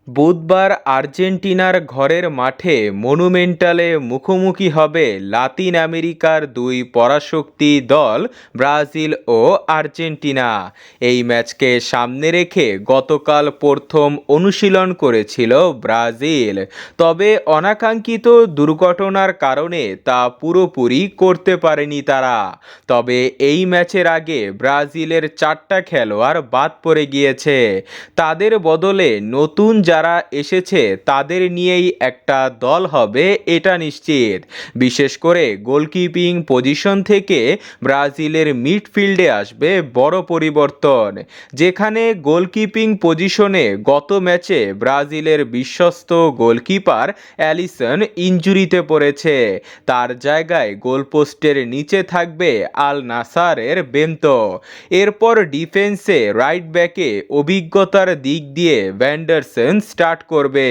বুধবার আর্জেন্টিনার ঘরের মাঠে মনুমেন্টালে মুখোমুখি হবে লাতিন আমেরিকার দুই পরাশক্তি দল ব্রাজিল ও আর্জেন্টিনা। এই ম্যাচকে সামনে রেখে গতকাল প্রথম অনুশীলন করেছিল ব্রাজিল, তবে অনাকাঙ্ক্ষিত দুর্ঘটনার কারণে তা পুরোপুরি করতে পারেনি তারা। তবে এই ম্যাচের আগে ব্রাজিলের 4টা খেলোয়াড় বাদ পড়ে গিয়েছে। তাদের বদলে নতুন যারা এসেছে তাদের নিয়েই একটা দল হবে এটা নিশ্চিত। বিশেষ করে গোলকিপিং পজিশন থেকে ব্রাজিলের মিডফিল্ডে আসবে বড় পরিবর্তন, যেখানে গোলকিপিং পজিশনে গত ম্যাচে ব্রাজিলের বিশ্বস্ত গোলকিপার অ্যালিসন ইনজুরিতে পড়েছে। তার জায়গায় গোলপোস্টের নিচে থাকবে আল নাসারের বেন্তো। এরপর ডিফেন্সে রাইট ব্যাকে অভিজ্ঞতার দিক দিয়ে ভ্যান্ডারসন স্টার্ট করবে,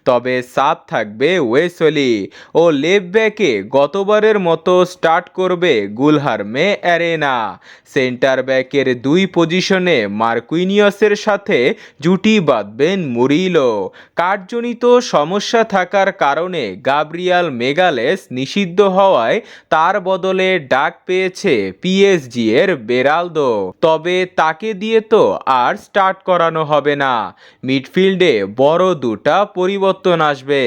তবে সাব থাকবে ওয়েসলি। ও লেফট ব্যাকে গতবারের মতো স্টার্ট করবে গুলহার্মে অ্যারেনা। সেন্টার ব্যাকের দুই পজিশনে মার্কুইনিয়সের সাথে জুটি বাঁধবেন মুরিলো। কার্ডজনিত সমস্যা থাকার কারণে গাব্রিয়াল মেগালেস নিষিদ্ধ হওয়ায় তার বদলে ডাক পেয়েছে পিএসজি এর বেরালদো, তবে তাকে দিয়ে তো আর স্টার্ট করানো হবে না। মিডফিল্ডে বড় দুটা পরিবর্তন আসবে।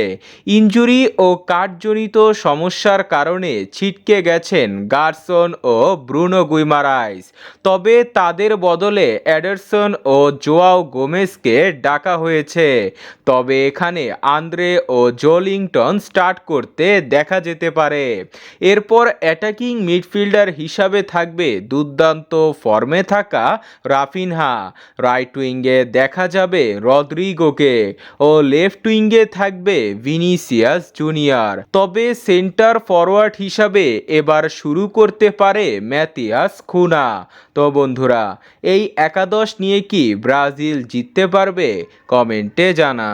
ইনজুরি ও কার্ডজনিত সমস্যার কারণে ছিটকে গেছেন গারসন ও ব্রুনো গুইমারাইস, তবে তাদের বদলে এডারসন ও জোয়াও গোমেজকে ডাকা হয়েছে। তবে এখানে আন্দ্রে ও জোলিংটন স্টার্ট করতে দেখা যেতে পারে। এরপর অ্যাটাকিং মিডফিল্ডার হিসাবে থাকবে দুর্দান্ত ফর্মে থাকা রাফিনহা। রাইট উইঙ্গে দেখা যাবে রদ্রিগোকে ও লেফট উইঙ্গে থাকবে ভিনিসিয়াস জুনিয়র। তবে সেন্টার ফরওয়ার্ড হিসাবে এবার শুরু করতে পারে ম্যাথিয়াস কুনা। তো বন্ধুরা, এই একাদশ নিয়ে কি ব্রাজিল জিততে পারবে? কমেন্টে জানা।